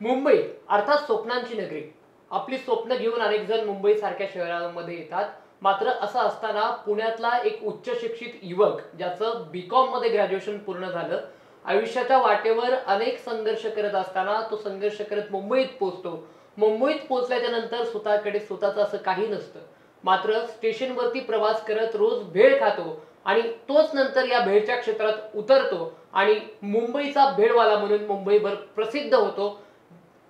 मुंबई अर्थात स्वप्नांची नगरी. आपली स्वप्न घेऊन अनेक जण मुंबई सारख्या शहरामध्ये येतात. मात्र असं असताना पुण्यातला एक उच्च शिक्षित युवक ज्याचं बीकॉम मध्ये ग्रॅज्युएशन पूर्ण झालं, आयुष्याच्या वाटेवर अनेक संघर्ष करत असताना तो संघर्ष करत मुंबईत पोहोचतो. मुंबईत पोहोचल्याच्या नंतर स्वतःकडे स्वतःचं असं काही नसतं. मात्र स्टेशनवरती प्रवास करत रोज भेळ खातो आणि तोच नंतर या भेळच्या क्षेत्रात उतरतो आणि मुंबईचा भेळवाला म्हणून मुंबईभर प्रसिद्ध होतो.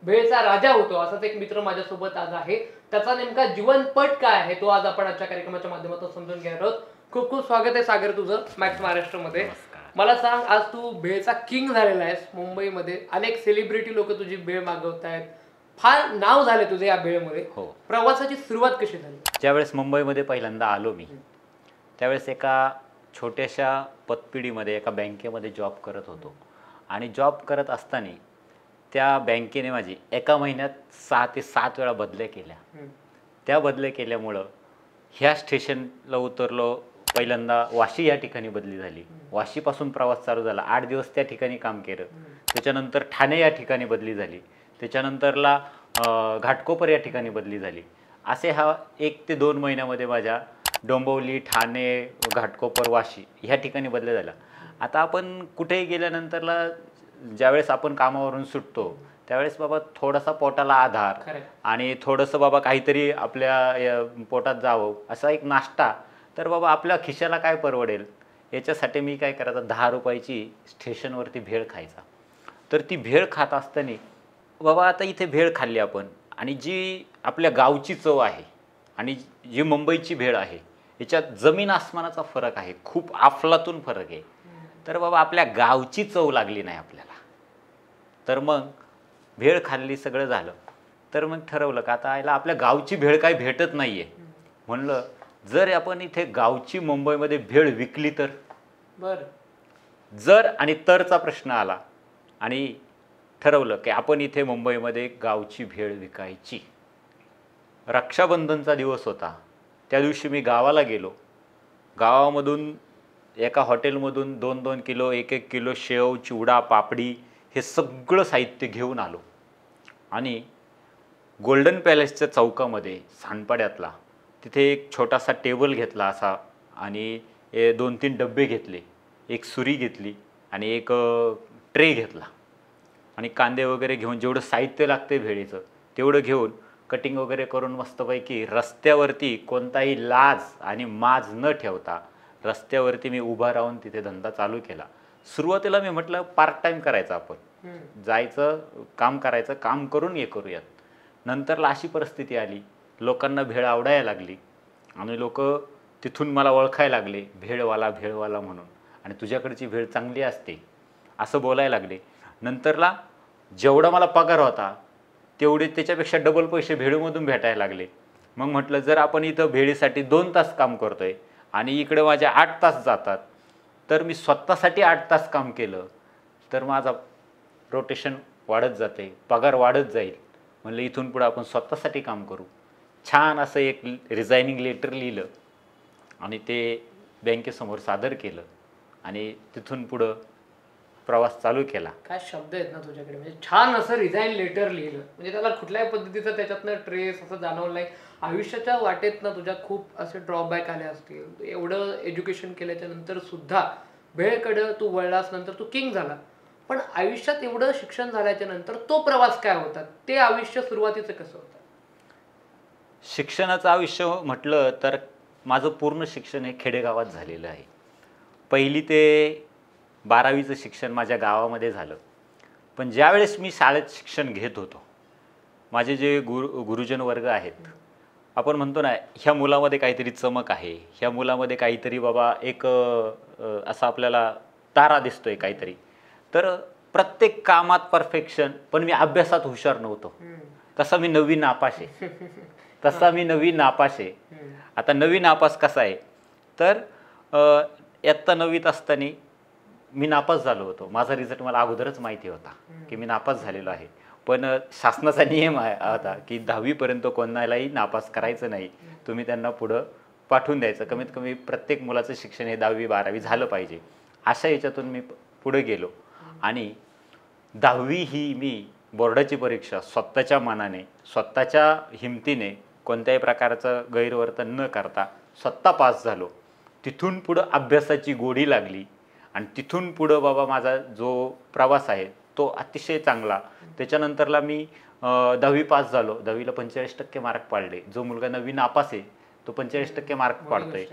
भेळचा राजा होतो. असाच एक मित्र माझ्यासोबत आज आहे. त्याचा नेमका जीवनपट काय आहे तो आज आपण आजच्या कार्यक्रमाच्या माध्यमातून समजून घेणार आहोत. खूप खूप स्वागत आहे सागर तुझं मॅक्स महाराष्ट्रामध्ये. मला सांग, आज तू भेळचा किंग झालेला आहेस मुंबईमध्ये. अनेक सेलिब्रिटी लोक तुझी भेळ मागवत आहेत. फार नाव झाले तुझे या भेळमध्ये. प्रवासाची सुरुवात कशी झाली? ज्यावेळेस मुंबईमध्ये पहिल्यांदा आलो मी, त्यावेळेस एका छोट्याशा पतपिढीमध्ये एका बँकेमध्ये जॉब करत होतो. आणि जॉब करत असताना त्या बँकेने माझी एका महिन्यात 6 ते 7 वेळा बदल्या केल्या. त्या बदल्या केल्यामुळं ह्या स्टेशनला उतरलो. पहिल्यांदा वाशी या ठिकाणी बदली झाली. वाशीपासून प्रवास चालू झाला. 8 दिवस त्या ठिकाणी काम केलं. त्याच्यानंतर ठाणे या ठिकाणी बदली झाली. त्याच्यानंतरला घाटकोपर या ठिकाणी बदली झाली. असे हा 1 ते 2 महिन्यामध्ये माझ्या डोंबिवली, ठाणे, घाटकोपर, वाशी ह्या ठिकाणी बदल्या झाल्या. आता आपण कुठेही गेल्यानंतरला ज्यावेळेस आपण कामावरून सुटतो त्यावेळेस बाबा थोडासा पोटाला आधार आणि थोडंसं बाबा काहीतरी आपल्या पोटात जावं असा एक नाश्ता, तर बाबा आपल्या खिशाला काय परवडेल याच्यासाठी मी काय करायचं, 10 रुपयाची स्टेशनवरती भेळ खायचा. तर ती भेळ खात असताना बाबा आता इथे भेळ खाल्ली आपण आणि जी आपल्या गावची चव आहे आणि जी मुंबईची भेळ आहे याच्यात जमीन आसमानाचा फरक आहे. खूप अफलातून फरक आहे. तर बाबा आपल्या गावची चव लागली नाही आपल्याला. तर मग भेळ खाल्ली, सगळं झालं. तर मग ठरवलं का आता आयला आपल्या गावची भेळ काही भेटत नाही आहे. म्हणलं जर आपण इथे गावची मुंबईमध्ये भेळ विकली तर. जर आणि तरचा प्रश्न आला आणि ठरवलं की आपण इथे मुंबईमध्ये गावची भेळ विकायची. रक्षाबंधनचा दिवस होता. त्या दिवशी मी गावाला गेलो. गावामधून एका हॉटेलमधून 2-2 किलो 1-1 किलो शेव, चिवडा, पापडी हे सगळं साहित्य घेऊन आलो आणि गोल्डन पॅलेसच्या चौकामध्ये सांडपाड्यातला तिथे एक छोटासा टेबल घेतला असा आणि 2-3 डबे घेतले, एक सुरी घेतली आणि एक ट्रे घेतला आणि कांदे वगैरे घेऊन जेवढं साहित्य लागते भेळीचं तेवढं घेऊन कटिंग वगैरे करून मस्तपैकी रस्त्यावरती कोणताही लाज आणि माज न ठेवता रस्त्यावरती मी उभा राहून तिथे धंदा चालू केला. सुरुवातीला मी म्हटलं पार्ट टाईम करायचं, आपण जायचं, काम करायचं, काम करून हे करूयात. नंतरला अशी परिस्थिती आली, लोकांना भेळ आवडायला लागली आणि लोक तिथून मला ओळखायला लागले, भेळवाला म्हणून, आणि तुझ्याकडची भेळ चांगली असते असं बोलायला लागले. नंतरला जेवढा मला पगार होता तेवढे त्याच्यापेक्षा डबल पैसे भेळमधून भेटायला लागले. मग म्हटलं जर आपण इथं भेळीसाठी 2 तास काम करतोय आणि इकडे माझे 8 तास जातात, तर मी स्वतःसाठी 8 तास काम केलं तर माझा रोटेशन वाढत जाते, पगार वाढत जाईल. म्हणलं इथून पुढं आपण स्वतःसाठी काम करू. छान असं एक रिझायनिंग लेटर लिहिलं आणि ते बँकेसमोर सादर केलं आणि तिथून पुढं प्रवास चालू केला. काय शब्द आहेत ना तुझ्याकडे. म्हणजे छान असं रिझाईन लेटर लिहिलं, म्हणजे त्याला कुठल्याही पद्धतीचं त्याच्यातनं ट्रेस असं जाणवलं नाही. आयुष्याच्या वाटेत ना तुझ्या खूप असे ड्रॉबॅक आले असतील. एवढं एज्युकेशन केल्याच्या नंतर सुद्धा भेळकडं तू वळलास, नंतर तू किंग झाला. पण आयुष्यात एवढं शिक्षण झाल्याच्या नंतर तो प्रवास काय होता, ते आयुष्य सुरुवातीचं कसं होतं? शिक्षणाचं आयुष्य म्हटलं तर माझं पूर्ण शिक्षण हे खेडेगावात झालेलं आहे. 1ली ते 12वीचं शिक्षण माझ्या गावामध्ये झालं. पण ज्यावेळेस मी शाळेत शिक्षण घेत होतो, माझे जे गुरुजन वर्ग आहेत, आपण म्हणतो ना ह्या मुलामध्ये काहीतरी चमक आहे, ह्या मुलामध्ये काहीतरी बाबा एक असा आपल्याला तारा दिसतोय काहीतरी. तर प्रत्येक कामात परफेक्शन, पण मी अभ्यासात हुशार नव्हतो. तसा मी 9वी नापास आहे. आता 9वी नापास कसा आहे तर इयत्ता 9वीत असताना मी नापास झालो होतो. माझा रिझल्ट मला अगोदरच माहिती होता की मी नापास झालेलो आहे. पण शासनाचा नियम होता की 10वीपर्यंत कोणालाही नापास करायचं नाही, तुम्ही त्यांना पुढं पाठवून द्यायचं. कमीत कमी प्रत्येक मुलाचं शिक्षण हे 10वी 12वी झालं पाहिजे. अशा याच्यातून मी पुढे गेलो आणि 10वी ही मी बोर्डाची परीक्षा स्वतःच्या मनाने स्वतःच्या हिमतीने कोणत्याही प्रकारचं गैरवर्तन न करता स्वतः पास झालो. तिथून पुढं अभ्यासाची गोडी लागली आणि तिथून पुढं बाबा माझा जो प्रवास आहे तो अतिशय चांगला. त्याच्यानंतरला मी 10वी पास झालो. 10वीला 45% मार्क पाडले. जो मुलगा 9वी नापास आहे तो 45% मार्क पाडतोय.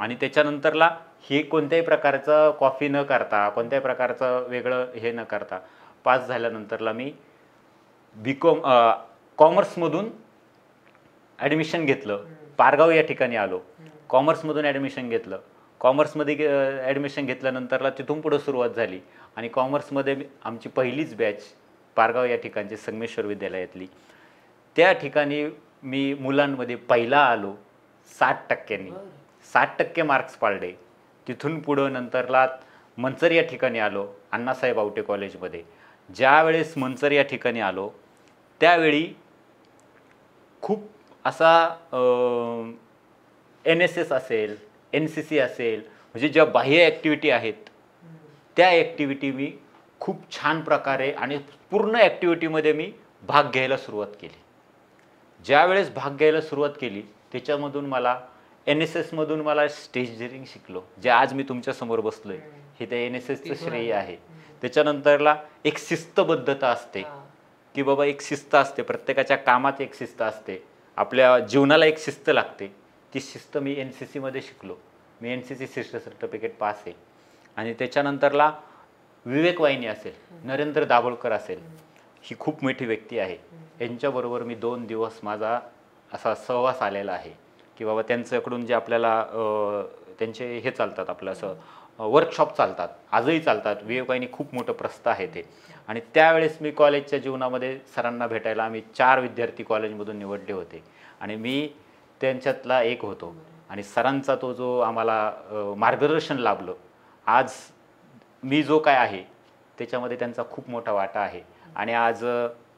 आणि त्याच्यानंतरला हे कोणत्याही प्रकारचं कॉफी न करता कोणत्याही प्रकारचं वेगळं हे न करता पास झाल्यानंतरला मी BCom कॉमर्समधून ॲडमिशन घेतलं. पारगाव या ठिकाणी आलो. कॉमर्समधून ॲडमिशन घेतलं. कॉमर्समध्ये ॲडमिशन घेतल्यानंतरला तिथून पुढं सुरुवात झाली आणि कॉमर्समध्ये आमची पहिलीच बॅच पारगाव या ठिकाणची संगमेश्वर विद्यालयातली. त्या ठिकाणी मी मुलांमध्ये पहिला आलो 60%. 60% मार्क्स पाडले. तिथून पुढं नंतरला मंचर या ठिकाणी आलो अण्णासाहेब आवटे कॉलेजमध्ये. ज्यावेळेस मंचर या ठिकाणी आलो त्यावेळी खूप असा NSS असेल NCC असेल म्हणजे ज्या बाह्य ॲक्टिव्हिटी आहेत त्या ॲक्टिव्हिटी मी खूप छान प्रकारे आणि पूर्ण ॲक्टिव्हिटीमध्ये मी भाग घ्यायला सुरुवात केली. ज्यावेळेस भाग घ्यायला सुरुवात केली त्याच्यामधून मला NSSमधून मला स्टेजरिंग शिकलो. जे आज मी तुमच्यासमोर बसलो आहे हे त्या NSSचं श्रेय आहे. त्याच्यानंतरला एक शिस्तबद्धता असते की बाबा एक शिस्त असते. प्रत्येकाच्या कामात एक शिस्त असते. आपल्या जीवनाला एक शिस्त लागते. ती शिस्त मी NCCमध्ये शिकलो. मी NCC शिस्त सर्टिफिकेट पास आहे. आणि त्याच्यानंतरला विवेक वाहिनी असेल नरेंद्र दाभोळकर असेल ही खूप मोठी व्यक्ती आहे. यांच्याबरोबर मी 2 दिवस माझा असा सहवास आलेला आहे की बाबा त्यांच्याकडून जे आपल्याला त्यांचे हे चालतात आपलं असं वर्कशॉप चालतात आजही चालतात. विवेक वाहिनी खूप मोठं प्रस्थ आहे ते. आणि त्यावेळेस मी कॉलेजच्या जीवनामध्ये सरांना भेटायला आम्ही 4 विद्यार्थी कॉलेजमधून निवडले होते आणि मी त्यांच्यातला एक होतो. आणि सरांचा तो जो आम्हाला मार्गदर्शन लाभलं आज मी जो काय आहे त्याच्यामध्ये त्यांचा खूप मोठा वाटा आहे. आणि आज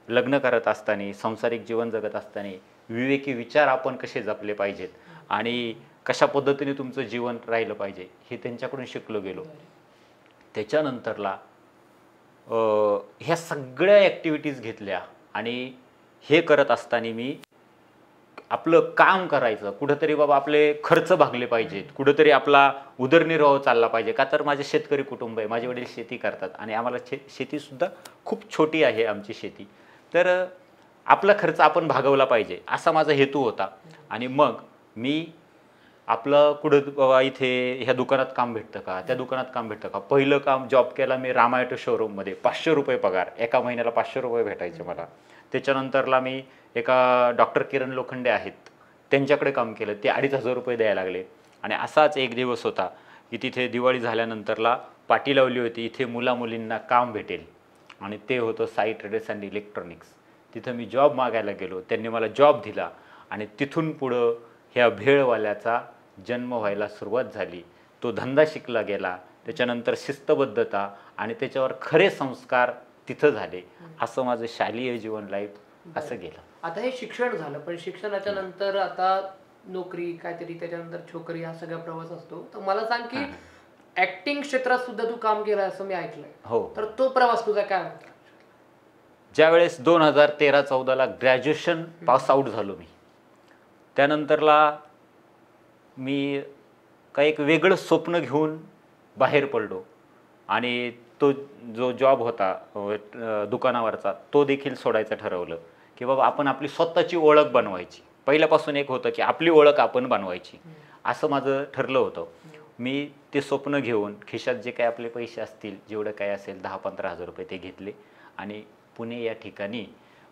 लग्न करत असताना सांसारिक जीवन जगत असताना विवेकी विचार आपण कसे जपले पाहिजेत आणि कशा पद्धतीने तुमचं जीवन राहिलं पाहिजे हे त्यांच्याकडून शिकलो गेलो. त्याच्यानंतरला ह्या सगळ्या ॲक्टिव्हिटीज घेतल्या आणि हे करत असताना मी आपलं काम करायचं. कुठंतरी बाबा आपले खर्च भागले पाहिजेत. कुठंतरी आपला उदरनिर्वाह चालला पाहिजे. का तर माझे शेतकरी कुटुंब आहे. माझे वडील शेती करतात आणि आम्हाला शेतीसुद्धा खूप छोटी आहे आमची शेती. तर आपला खर्च आपण भागवला पाहिजे असा माझा हेतू होता. आणि मग मी आपलं कुठं बाबा इथे ह्या दुकानात काम भेटतं का त्या दुकानात काम भेटतं का. पहिलं काम जॉब केला मी रामायटो शोरूममध्ये. 500 रुपये पगार. एका महिन्याला 500 रुपये भेटायचे मला. त्याच्यानंतरला मी एका डॉक्टर किरण लोखंडे आहेत त्यांच्याकडे काम केलं. ते 2,500 रुपये द्यायला लागले. आणि असाच एक दिवस होता की तिथे दिवाळी झाल्यानंतरला पाटी लावली होती इथे मुलामुलींना काम भेटेल आणि ते होतं साई ट्रेडर्स अँड इलेक्ट्रॉनिक्स. तिथं मी जॉब मागायला गेलो. त्यांनी मला जॉब दिला आणि तिथून पुढं ह्या भेळवाल्याचा जन्म व्हायला सुरुवात झाली. तो धंदा शिकला गेला. त्याच्यानंतर शिस्तबद्धता आणि त्याच्यावर खरे संस्कार तिथं झाले. असं माझं शालेय जीवन लाईफ असं गेलं. आता हे शिक्षण झालं पण शिक्षणाच्या नंतर आता नोकरी काहीतरी त्याच्यानंतर छोकरी हा सगळा प्रवास असतो. तर मला सांग की ऍक्टिंग क्षेत्रात सुद्धा तू काम केलं असं मी ऐकलंय. हो. तर तो प्रवास तुझा काय होता? ज्यावेळेस 2013-14ला ग्रॅज्युएशन पास आऊट झालो मी त्यानंतरला मी काही एक वेगळं स्वप्न घेऊन बाहेर पडलो आणि तो जो जॉब होता दुकानावरचा तो देखील सोडायचं ठरवलं की बाबा आपण आपली स्वतःची ओळख बनवायची. पहिल्यापासून एक होतं की आपली ओळख आपण बनवायची असं माझं ठरलं होतं. मी ते स्वप्न घेऊन खिशात जे काही आपले पैसे असतील जेवढं काय असेल 10-15 हजार रुपये ते घेतले आणि पुणे या ठिकाणी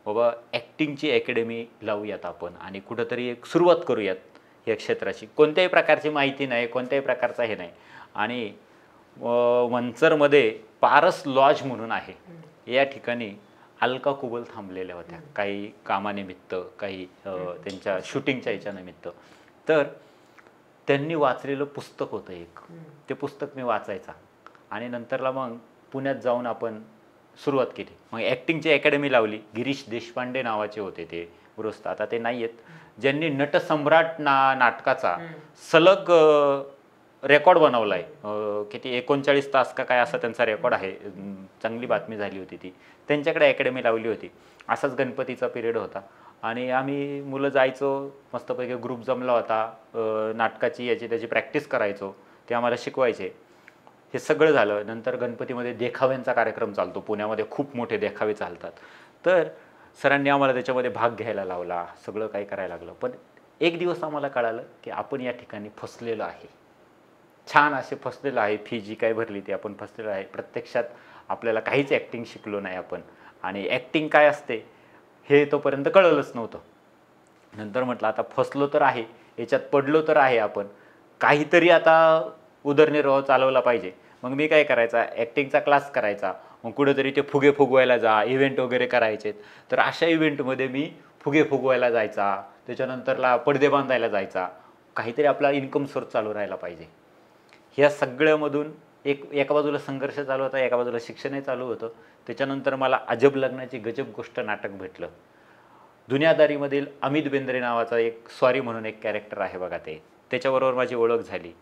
बाबा ॲक्टिंगची अकॅडमी लावूयात आपण आणि कुठंतरी एक सुरुवात करूयात या क्षेत्राची. कोणत्याही प्रकारची माहिती नाही कोणत्याही प्रकारचा हे नाही. आणि मंचरमध्ये पारस लॉज म्हणून आहे या ठिकाणी अलका कुबल थांबलेल्या होत्या काही कामानिमित्त काही त्यांच्या शूटिंगच्या ह्याच्यानिमित्त. तर त्यांनी वाचलेलं पुस्तक होतं एक. ते पुस्तक मी वाचायचा आणि नंतरला मग पुण्यात जाऊन आपण सुरुवात केली. मग ॲक्टिंगची अकॅडमी लावली. गिरीश देशपांडे नावाचे होते ते गृहस्थ आता ते नाही आहेत ज्यांनी नटसम्राट नाटकाचा सलग रेकॉर्ड बनवला आहे, किती 39 तास का काय असा त्यांचा रेकॉर्ड आहे. चांगली बातमी झाली होती ती. त्यांच्याकडे अकॅडमी लावली होती. असाच गणपतीचा पिरियड होता आणि आम्ही मुलं जायचो, मस्तपैकी ग्रुप जमला होता, नाटकाची याची त्याची प्रॅक्टिस करायचो, ते आम्हाला शिकवायचे. हे सगळं झालं. नंतर गणपतीमध्ये देखाव्यांचा कार्यक्रम चालतो, पुण्यामध्ये खूप मोठे देखावे चालतात. तर सरांनी आम्हाला त्याच्यामध्ये भाग घ्यायला लावला, सगळं काही करायला लागलं. पण एक दिवस आम्हाला कळालं की आपण या ठिकाणी फसलेलो आहे, छान असे फसलेलं आहे. फी जी काय भरली ती आपण फसलेलं आहे. प्रत्यक्षात आपल्याला काहीच ॲक्टिंग शिकलो नाही आपण, आणि ॲक्टिंग काय असते हे तोपर्यंत कळलंच नव्हतं. नंतर म्हटलं आता फसलो तर आहे, याच्यात पडलो तर आहे, आपण काहीतरी आता उदरनिर्वाह चालवला पाहिजे. मग मी काय करायचा, ॲक्टिंगचा क्लास करायचा. मग कुठेतरी ते फुगे फुगवायला जा, इव्हेंट वगैरे करायचे. तर अशा इव्हेंटमध्ये मी फुगे फुगवायला जायचा, त्याच्यानंतरला पडदे बांधायला जायचा. काहीतरी आपला इन्कम सोर्स चालू राहायला पाहिजे. ह्या सगळ्यामधून एका बाजूला संघर्ष चालू होता, एका बाजूला शिक्षणही चालू होतं. त्याच्यानंतर मला अजब लग्नाची गजब गोष्ट नाटक भेटलं. दुनियादारीमधील अमित बेंद्रे नावाचा एक स्वारी म्हणून एक कॅरेक्टर आहे बघा, त्याच्याबरोबर माझी ओळख झाली.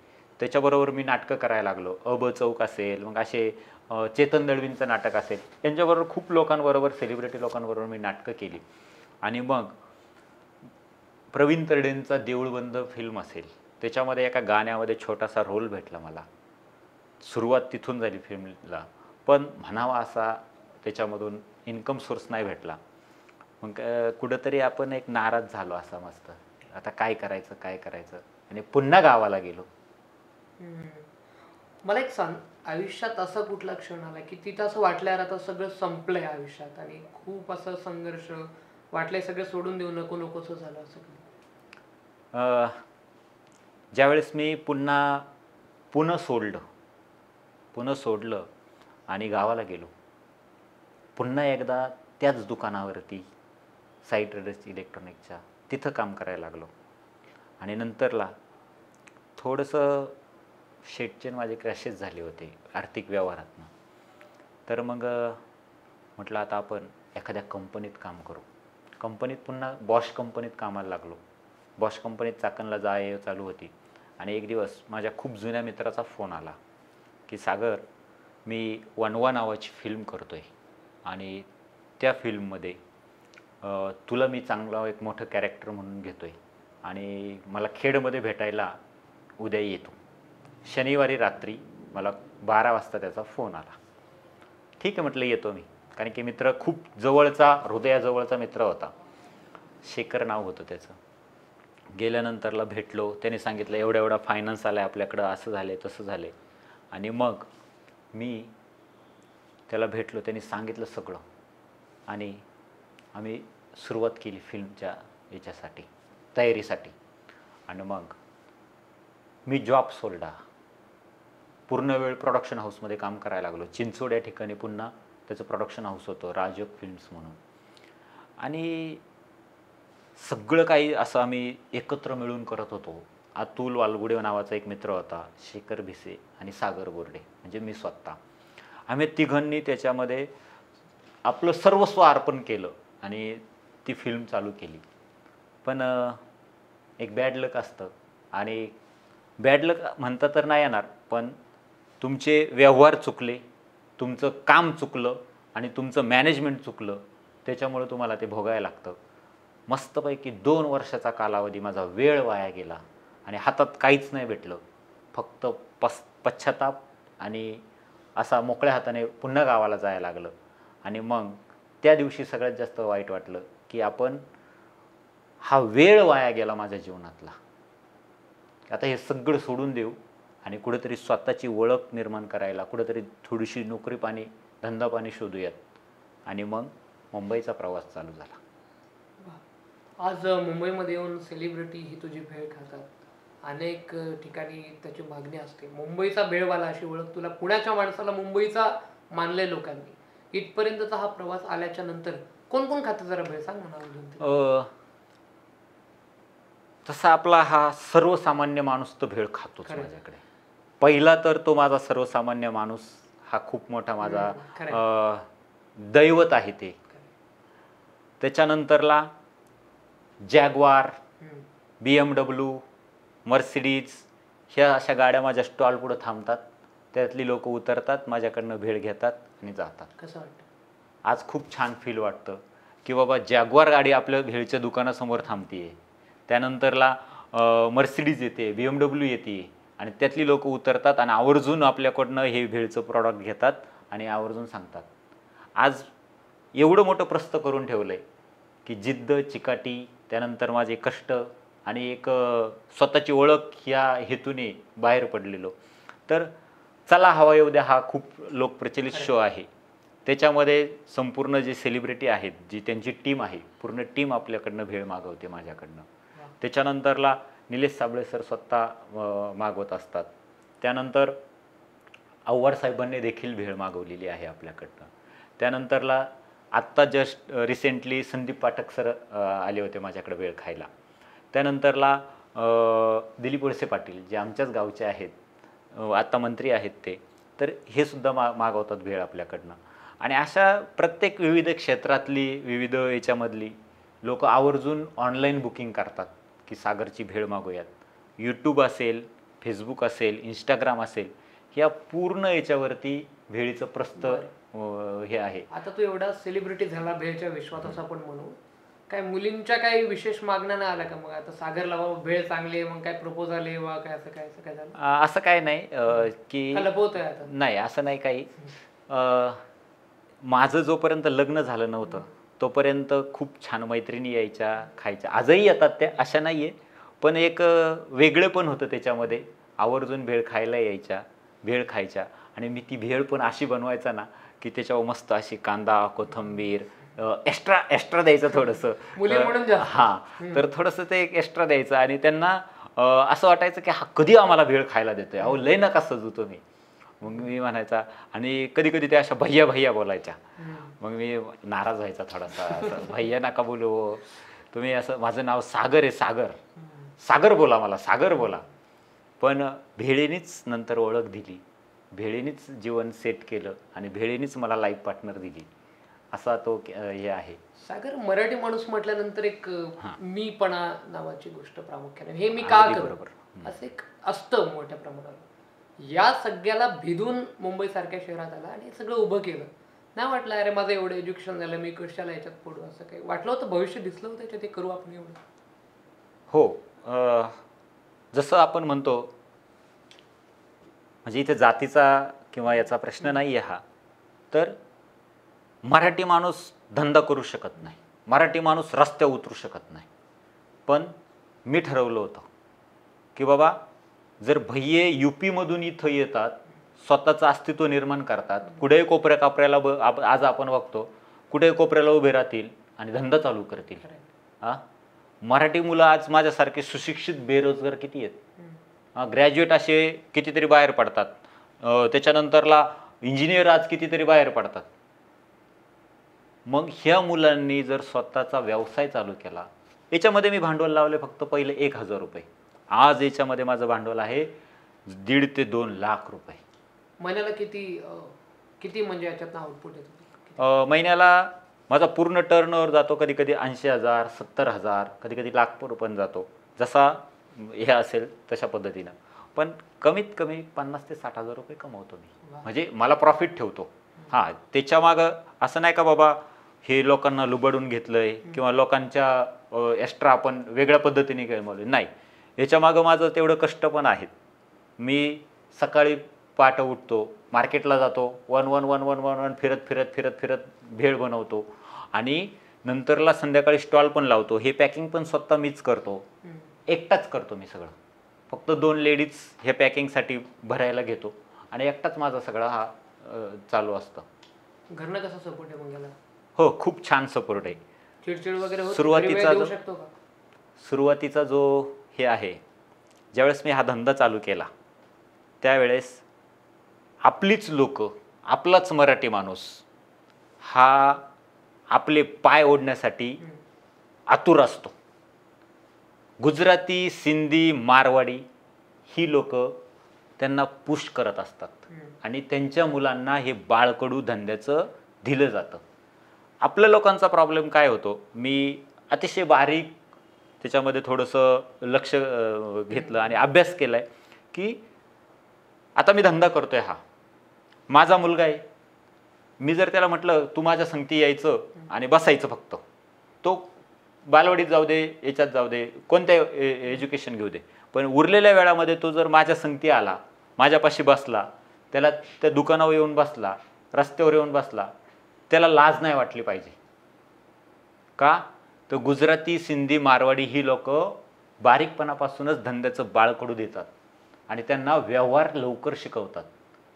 त्याच्याबरोबर मी नाटकं करायला लागलो. अब चौक असेल, मग असे चेतन दळवींचं नाटक असेल, यांच्याबरोबर खूप लोकांबरोबर, सेलिब्रिटी लोकांबरोबर मी नाटकं केली. आणि मग प्रवीण तरडेंचा देऊळबंद फिल्म असेल, त्याच्यामध्ये एका गाण्यामध्ये छोटासा रोल भेटला मला. सुरुवात तिथून झाली फिल्मला. पण म्हणावा असा त्याच्यामधून इन्कम सोर्स नाही भेटला. मग कुठंतरी आपण एक नाराज झालो असा मस्त, आता काय करायचं, आणि पुन्हा गावाला गेलो. मला एक सांग, आयुष्यात असा कुठला क्षण आला की तिथं असं वाटलं यार आता सगळं संपलंय आयुष्यात, आणि खूप असं संघर्ष वाटलंय सगळं सोडून देऊ, नको नकोसं झालं असं कधी? ज्यावेळेस मी पुणं सोडलं आणि गावाला गेलो, पुन्हा एकदा त्याच दुकानावरती साई ट्रेडर्स इलेक्ट्रॉनिकच्या तिथं काम करायला लागलो. आणि नंतरला थोडंसं शेटचे माझे क्रॅशेस झाले होते आर्थिक व्यवहारातनं. तर मग म्हटलं आता आपण एखाद्या कंपनीत काम करू. कंपनीत पुन्हा बॉश कंपनीत कामाला लागलो. बॉश कंपनीत चाकणला जाय चालू होती. आणि एक दिवस माझ्या खूप जुन्या मित्राचा फोन आला की सागर, मी वनवा नावाची फिल्म करतो आहे, आणि त्या फिल्ममध्ये तुला मी चांगला एक मोठं कॅरेक्टर म्हणून घेतो आहे, आणि मला खेडमध्ये भेटायला उद्या येतो. शनिवारी रात्री मला 12 वाजता त्याचा फोन आला. ठीक आहे म्हटलं, येतो मी. कारण की मित्र खूप जवळचा, हृदयाजवळचा मित्र होता. शेखर नाव होतं त्याचं. गेल्यानंतरला भेटलो. त्याने सांगितलं एवढा फायनान्स आला आहे आपल्याकडं, असं झाले तसं झाले. आणि मग मी त्याला भेटलो, त्यांनी सांगितलं सगळं, आणि आम्ही सुरुवात केली फिल्मच्या याच्यासाठी, तयारीसाठी. आणि मग मी जॉब सोडला, पूर्ण वेळ प्रोडक्शन हाऊसमध्ये काम करायला लागलो. चिंचोड या ठिकाणी पुन्हा त्याचं प्रोडक्शन हाऊस होतं, राजयोग फिल्म्स म्हणून. आणि सगळं काही असं आम्ही एकत्र मिळून करत होतो. अतुल वालगुडे नावाचा एक मित्र होता, शेखर भिसे आणि सागर बोर्डे, म्हणजे मी स्वतः. आम्ही तिघांनी त्याच्यामध्ये आपलं सर्वस्व अर्पण केलं आणि ती फिल्म चालू केली. पण एक बॅड लक असतं, आणि बॅड लक म्हणता तर नाही येणार, पण तुमचे व्यवहार चुकले, तुमचं काम चुकलं आणि तुमचं मॅनेजमेंट चुकलं, त्याच्यामुळे तुम्हाला ते भोगायला लागतं. मस्तपैकी 2 वर्षाचा कालावधी माझा वेळ वाया गेला आणि हातात काहीच नाही भेटलं. फक्त पश्चाताप आणि असा मोकळ्या हाताने पुन्हा गावाला जायला लागलं. आणि मग त्या दिवशी सगळ्यात जास्त वाईट वाटलं की आपण हा वेळ वाया गेला माझ्या जीवनातला. आता हे सगळं सोडून देऊ आणि कुठेतरी स्वतःची ओळख निर्माण करायला, कुठेतरी थोडीशी नोकरी पाणी, धंदा पाणी शोधूयात. आणि मग मुंबईचा प्रवास चालू झाला. आज मुंबईमध्ये येऊन सेलिब्रिटी ही तुझी भेळ खातात. अनेक ठिकाणी त्याची मागणी असते. मुंबईचा भेळवाला अशी ओळख तुला, पुण्याच्या माणसाला मुंबईचा मानले लोकांनी. इथपर्यंतचा हा प्रवास आल्याच्या नंतर कोण कोण खातं जरा भेळ सांग म्हणा. तसा आपला हा सर्वसामान्य माणूस तर भेळ खातोच माझ्याकडे. पहिला तर तो माझा सर्वसामान्य माणूस हा खूप मोठा माझा दैवत आहे ते. त्याच्यानंतरला जॅग्वार, BMW, मर्सिडीज ह्या अशा गाड्या माझ्या स्टॉल पुढं थांबतात, त्यातली लोक उतरतात, माझ्याकडनं भेळ घेतात आणि जातात. कसं वाटतं? आज खूप छान फील वाटतं की बाबा जॅग्वार गाडी आपल्या भेळच्या दुकानासमोर थांबते, त्यानंतरला मर्सिडीज येते, BMW येते आणि त्यातली लोक उतरतात आणि आवर्जून आपल्याकडनं हे भेळचं प्रॉडक्ट घेतात आणि आवर्जून सांगतात. आज एवढं मोठं प्रस्थ करून ठेवलं आहे की जिद्द, चिकाटी, त्यानंतर माझे कष्ट आणि एक स्वतःची ओळख ह्या हेतूने बाहेर पडलेलो. तर चला हवा येऊ द्या हा खूप लोकप्रचलित शो आहे. त्याच्यामध्ये संपूर्ण जे सेलिब्रिटी आहेत, जी त्यांची टीम आहे, पूर्ण टीम आपल्याकडनं भेळ मागवते माझ्याकडनं. त्याच्यानंतरला निलेश साबळे सर स्वतः मागवत असतात. त्यानंतर आव्हाड साहेबांनी देखील भेळ मागवलेली आहे आपल्याकडनं. त्यानंतरला आत्ता just recently Sandeep Pathak sir आले होते माझ्याकडे भेळ खायला. त्यानंतरला दिलीप वळसे पाटील जे आमच्याच गावचे आहेत, आत्ता मंत्री आहेत ते, तर हे सुद्धा मागवतात भेळ आपल्याकडनं. आणि अशा प्रत्येक विविध क्षेत्रातली, विविध याच्यामधली लोक आवर्जून ऑनलाईन बुकिंग करतात की सागरची भेळ मागूयात. यूट्यूब असेल, फेसबुक असेल, इंस्टाग्राम असेल, ह्या पूर्ण याच्यावरती भेळीचं प्रस्थ हे आहे. आता तू एवढा सेलिब्रिटी झाला भेळच्या विश्वात असं आपण म्हणू, काय मुलींच्या काही विशेष मागण्या नाही आल्या का? मग आता सागरला बाबा भेळ चांगली आहे, मग काय प्रपोज आले वा काय असं काय झालं? असं काय नाही की लपवतोय आता? नाही, असं नाही काही. माझं जोपर्यंत लग्न झालं नव्हतं तोपर्यंत खूप छान मैत्रिणी यायच्या, खायच्या. आजही येतात त्या, अशा नाही आहे, पण एक वेगळे पण होतं त्याच्यामध्ये. आवर्जून भेळ खायला यायच्या, भेळ खायच्या. आणि मी ती भेळ पण अशी बनवायचा ना की त्याच्यावर मस्त अशी कांदा, कोथिंबीर एक्स्ट्रा द्यायचं थोडंसं. हां, तर थोडंसं ते एक एक्स्ट्रा द्यायचं आणि त्यांना असं वाटायचं की हा कधी आम्हाला भेळ खायला देतोय, अहो लय नका सजू तुम्ही. मग मी म्हणायचा आणि कधी कधी त्या अशा भैया भैया बोलायच्या. मग मी नाराज व्हायचा थोडासा, भैया नका बोलू तुम्ही, असं माझं नाव सागर आहे, सागर बोला, मला सागर बोला. पण भेळेनीच नंतर ओळख दिली, भेळेनीच जीवन सेट केलं आणि भेळेनीच मला लाईफ पार्टनर दिली, असा तो हे आहे. सागर, मराठी माणूस म्हटल्यानंतर एक मीपणा नावाची गोष्ट प्रामुख्याने, हे मी का बरोबर असं एक असतं मोठ्या प्रमाणावर. या सगळ्याला भिदून मुंबई सारख्या शहरात आला आणि सगळं उभं केलं. नाही वाटलं अरे माझं एवढं एज्युकेशन झालं, मी कशाला याच्यात पडू, असं काही वाटलं होतं? भविष्य दिसलं होतं याच्यात, ते करू आपण एवढं? हो, जसं आपण म्हणतो, म्हणजे इथे जातीचा किंवा याचा प्रश्न नाही आहे हा. तर मराठी माणूस धंदा करू शकत नाही, मराठी माणूस रस्त्यावर उतरू शकत नाही. पण मी ठरवलं होतं की बाबा जर भैये UP-मधून इथं येतात, स्वतःचं अस्तित्व निर्माण करतात, कुठेही कोपऱ्या कापऱ्याला आज आपण बघतो कुठेही कोपऱ्याला उभे राहतील आणि धंदा चालू करतील. मराठी मुलं आज माझ्यासारखे सुशिक्षित बेरोजगार किती आहेत, ग्रॅज्युएट असे कितीतरी बाहेर पडतात, त्याच्यानंतरला इंजिनियर आज कितीतरी बाहेर पडतात. मग ह्या मुलांनी जर स्वतःचा व्यवसाय चालू केला, याच्यामध्ये मी भांडवल लावले फक्त पहिले 1,000 रुपये. आज याच्यामध्ये माझं भांडवल आहे 1.5 ते 2 लाख रुपये. महिन्याला किती म्हणजे याच्यात आउटपुट येतो? महिन्याला माझा पूर्ण टर्नओव्हर जातो कधी कधी 80,000, 70,000, कधी कधी लाख पण जातो, जसा हे असेल तशा पद्धतीनं. पण कमीत कमी 50,000 ते 60,000 रुपये कमवतो मी, म्हणजे मला प्रॉफिट ठेवतो. हां, त्याच्या मागं असं नाही का बाबा हे लोकांना लुबाडून घेतलंय किंवा लोकांच्या एक्स्ट्रा आपण वेगळ्या पद्धतीने कमवले, नाही. याच्या मागं माझं तेवढं कष्ट पण आहेत. मी सकाळी पहाटे उठतो, मार्केटला जातो, वन फिरत भेळ बनवतो आणि नंतरला संध्याकाळी स्टॉल पण लावतो. हे पॅकिंग पण स्वतः मीच करतो, एकटाच करतो मी सगळं. फक्त 2 लेडीज हे पॅकिंगसाठी भरायला घेतो आणि एकटाच माझा सगळा हा चालू असतं. घरनं कसा सपोर्ट आहे मग याला? हो, खूप छान सपोर्ट आहे. चिडचिड वगैरे सुरुवातीचा जो हे आहे, ज्यावेळेस मी हा धंदा चालू केला त्यावेळेस आपलीच लोक, आपलाच मराठी माणूस हा आपले पाय ओढण्यासाठी आतुर असतो. गुजराती, सिंधी, मारवाडी ही लोक त्यांना पुश करत असतात आणि त्यांच्या मुलांना हे बाळकडू धंद्याचं दिलं जातं. आपल्या लोकांचा प्रॉब्लेम काय होतो, मी अतिशय बारीक त्याच्यामध्ये थोडंसं लक्ष घेतलं आणि अभ्यास केला आहे की आता मी धंदा करतोय, हा माझा मुलगा आहे, मी जर त्याला म्हटलं तू माझ्या संगती यायचं आणि बसायचं फक्त, तो बालवाडीत जाऊ दे, याच्यात जाऊ दे, कोणत्या एज्युकेशन घेऊ दे, पण उरलेल्या वेळामध्ये तो जर माझ्या संगती आला, माझ्यापाशी बसला, त्याला त्या दुकानावर येऊन बसला, रस्त्यावर येऊन बसला, त्याला लाज नाही वाटली पाहिजे. का तर गुजराती, सिंधी, मारवाडी ही लोक बारीकपणापासूनच धंद्याचं बाळकडू देतात आणि त्यांना व्यवहार लवकर शिकवतात.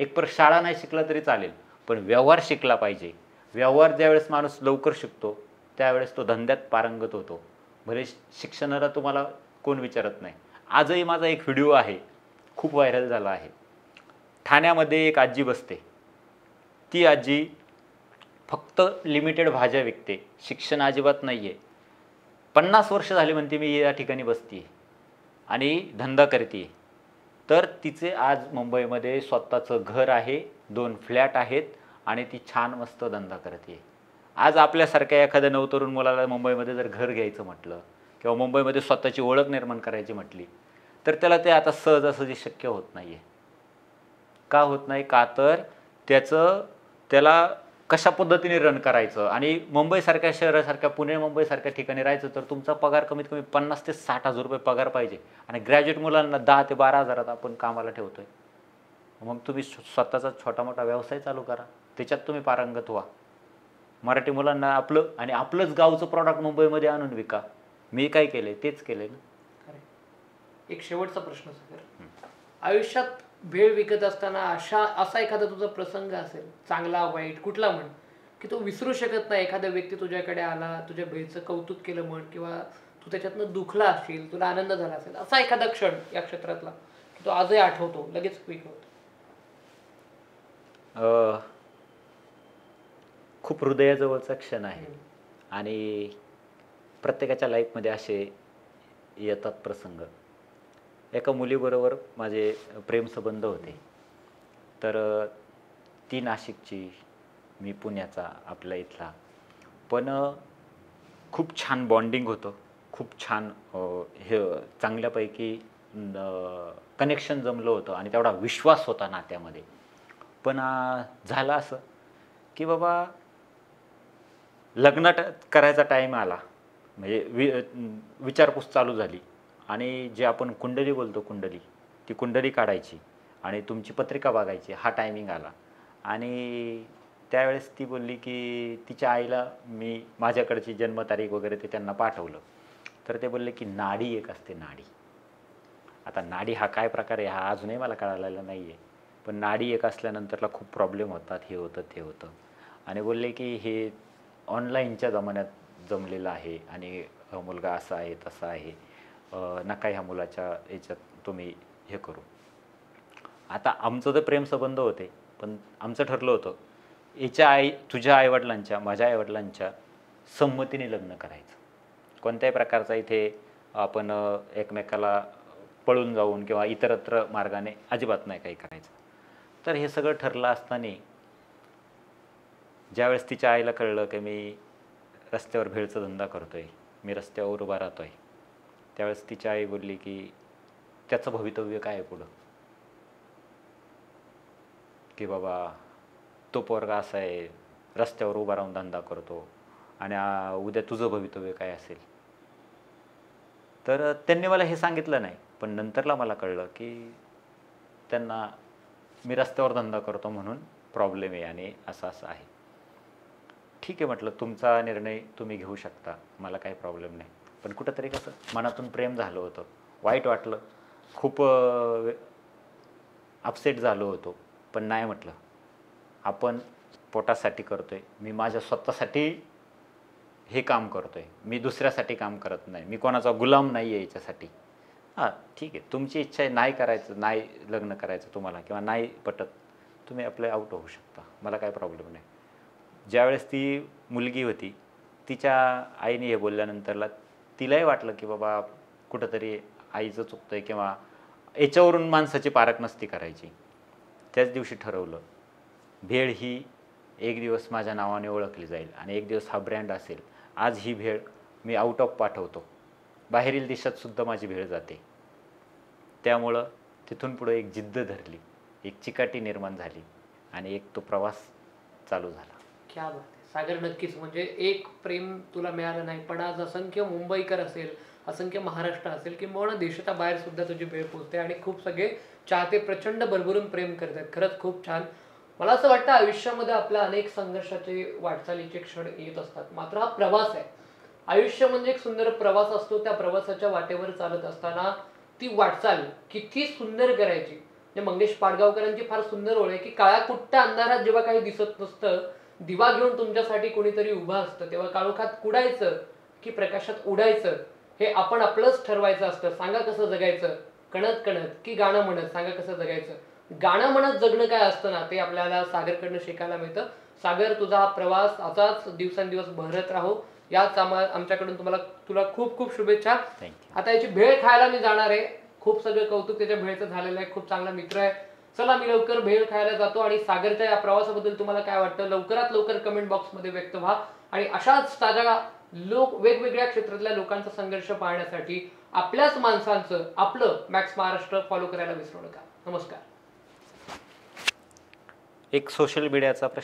एक पर शाळा नाही शिकला तरी चालेल, पण व्यवहार शिकला पाहिजे. व्यवहार ज्यावेळेस माणूस लवकर शिकतो त्यावेळेस तो धंद्यात पारंगत होतो. भले शिक्षणाला तुम्हाला कोण विचारत नाही. आजही माझा एक व्हिडिओ आहे, खूप व्हायरल झाला आहे. ठाण्यामध्ये एक आजी बसते, ती आजी फक्त लिमिटेड भाज्या विकते, शिक्षण अजिबात नाही आहे. 50 वर्ष झाली म्हणते मी या ठिकाणी बसते आणि धंदा करते. तर तिचे आज मुंबईमध्ये स्वतःचं घर आहे, 2 फ्लॅट आहेत आणि ती छान मस्त धंदा करते. आज आपल्यासारख्या एखाद्या नवतरुण मुलाला मुंबईमध्ये जर घर घ्यायचं म्हटलं किंवा मुंबईमध्ये स्वतःची ओळख निर्माण करायची म्हटली तर त्याला ते आता सहजासहजी शक्य होत नाही आहे. का होत नाही? का तर त्याला कशा पद्धतीने रन करायचं. आणि मुंबईसारख्या शहरासारख्या, पुणे मुंबईसारख्या ठिकाणी राहायचं तर तुमचा पगार कमीत कमी 50 ते 60,000 रुपये पगार पाहिजे आणि ग्रॅज्युएट मुलांना 10 ते 12,000 आपण कामाला ठेवतोय. मग तुम्ही स्वतःचा छोटा मोठा व्यवसाय चालू करा, त्याच्यात तुम्ही पारंगत व्हा. मराठी मुलांना आपलं आणि आपलंच गावचं प्रॉडक्ट मुंबईमध्ये आणून विका. मी काय केलंय तेच केलंय ना. एक शेवटचा प्रश्न सर, आयुष्यात भेळ विकत असताना असा एखादा तुझा प्रसंग असेल, चांगला वाईट कुठला म्हण, की तो विसरू शकत नाही. एखादा व्यक्ती तुझ्याकडे आला, तुझ्या भेळचं कौतुक केलं म्हण, किंवा तू त्याच्यातनं दुखला असशील, तुला आनंद झाला असेल, असा एखादा क्षण या क्षेत्रातला की तो आजही आठवतो, लगेच क्विक होतो? खूप हृदयाजवळचा क्षण आहे आणि प्रत्येकाच्या लाईफमध्ये असे येतात प्रसंग. एका मुलीबरोबर माझे प्रेमसंबंध होते. तर ती नाशिकची, मी पुण्याचा, आपल्या इथला. पण खूप छान बॉन्डिंग होतं, खूप छान हे चांगल्यापैकी कनेक्शन जमलं होतं आणि तेवढा विश्वास होता नात्यामध्ये. पण झालं असं की बाबा लग्न करायचा टाईम आला, म्हणजे विचारपूस चालू झाली आणि जे आपण कुंडली बोलतो, ती कुंडली काढायची आणि तुमची पत्रिका बघायची, हा टायमिंग आला. आणि त्यावेळेस ती बोलली की तिच्या आईला मी माझ्याकडची जन्मतारीख वगैरे ते त्यांना पाठवलं. तर ते बोलले की नाडी एक असते, नाडी. आता नाडी हा काय प्रकार आहे हा अजूनही मला कळालेला नाही आहे, पण नाडी एक असल्यानंतरला खूप प्रॉब्लेम होतात, हे होतं ते होतं. आणि बोलले की हे ऑनलाईनच्या जमान्यात जमलेलं आहे आणि मुलगा असा आहे तसा आहे, नका ह्या मुलाच्या याच्यात तुम्ही हे करू. आता आमचं तर प्रेमसंबंध होते, पण आमचं ठरलं होतं तुझ्या आईवडिलांच्या, माझ्या आईवडिलांच्या संमतीने लग्न करायचं. कोणत्याही प्रकारचा इथे आपण एकमेकाला पळून जाऊन किंवा इतरत्र मार्गाने अजिबात नाही काही करायचं. तर हे सगळं ठरलं असताना ज्यावेळेस तिच्या आईला कळलं की मी रस्त्यावर भेळचा धंदा करतोय, मी रस्त्यावर उभा राहतोय, त्यावेळेस तिच्या आई बोलली की त्याचं भवितव्य काय आहे पुढं, की बाबा तो पोरगा असा आहे, रस्त्यावर उभा राहून धंदा करतो आणि उद्या तुझं भवितव्य काय असेल. तर त्यांनी मला हे सांगितलं नाही, पण नंतरला मला कळलं की त्यांना मी रस्त्यावर धंदा करतो म्हणून प्रॉब्लेम आहे आणि असं असं आहे. ठीक आहे म्हटलं, तुमचा निर्णय तुम्ही घेऊ शकता, मला काही प्रॉब्लेम नाही. पण कुठंतरी कसं मनातून प्रेम झालं होतं, वाईट वाटलं, खूप अपसेट झालो होतो. पण नाही म्हटलं, आपण पोटासाठी करतोय, मी माझ्या स्वतःसाठी हे काम करतोय, मी दुसऱ्यासाठी काम करत नाही, मी कोणाचा गुलाम नाही आहे याच्यासाठी. हां ठीक आहे, तुमची इच्छा आहे नाही करायचं, नाही लग्न करायचं तुम्हाला किंवा नाही पटत, तुम्ही आपले आऊट होऊ शकता, मला काही प्रॉब्लेम नाही. ज्यावेळेस ती मुलगी होती तिच्या आईने हे बोलल्यानंतरला तिलाही वाटलं की बाबा कुठंतरी आईचं चुकतं आहे किंवा याच्यावरून माणसाची पारख नसती करायची. त्याच दिवशी ठरवलं, भेळ ही एक दिवस माझ्या नावाने ओळखली जाईल आणि एक दिवस हा ब्रँड असेल. आज ही भेळ मी आउट ऑफ पाठवतो, बाहेरील देशातसुद्धा माझी भेळ जाते. त्यामुळं तिथून पुढे एक जिद्द धरली, एक चिकाटी निर्माण झाली आणि एक तो प्रवास चालू झाला. क्या बात आहे सागर. नक्कीच म्हणजे एक प्रेम तुला मिळालं नाही, पण आज असंख्य मुंबईकर असेल, असंख्य महाराष्ट्र असेल किंवा देशाच्या बाहेर सुद्धा तुझी वेळ पोहोचते आणि खूप सगळे चाहते प्रचंड भरभरून प्रेम करतात. खरंच खूप छान. मला असं वाटतं आयुष्यामध्ये आपल्या अनेक संघर्षाचे वाटचालीचे क्षण येत असतात, मात्र हा प्रवास आहे. आयुष्य म्हणजे एक सुंदर प्रवास असतो. त्या प्रवासाच्या वाटेवर चालत असताना ती वाटचाल किती सुंदर करायची. म्हणजे मंगेश पाडगावकरांची फार सुंदर ओळ आहे की काळ्याकुट्ट्या अंधारात जेव्हा काही दिसत नसतं, दिवा घेऊन तुमच्यासाठी कोणीतरी उभा असतं, तेव्हा काळोखात कुडायचं की प्रकाशात उडायचं हे आपण आपलंच ठरवायचं असतं. सांगा कसं जगायचं, कणत कणत की गाणं म्हणत, सांगा कसं जगायचं. गाणं म्हणत जगणं काय असतं ना, ते आपल्याला सागरकडनं शिकायला मिळतं. सागर, तुझा हा प्रवास असाच दिवसेंदिवस बहरत राहो, याच आमच्याकडून तुला खूप खूप शुभेच्छा. थँक्यू. आता याची भेळ खायला मी जाणार आहे. खूप सगळं कौतुक त्याच्या भेळचं झालेलं आहे. खूप चांगला मित्र आहे. चला मी लवकर भेळ खायला जातो आणि सागरच्या या प्रवासाबद्दल तुम्हाला काय वाटतं लवकरात लवकर कमेंट बॉक्समध्ये व्यक्त व्हा. आणि अशाच ताज्या वेगवेगळ्या क्षेत्रातल्या लोकांचा संघर्ष पाहण्यासाठी आपल्याच माणसांचं आपलं मॅक्स महाराष्ट्र फॉलो करायला विसरू नका. नमस्कार. एक सोशल मीडियाचा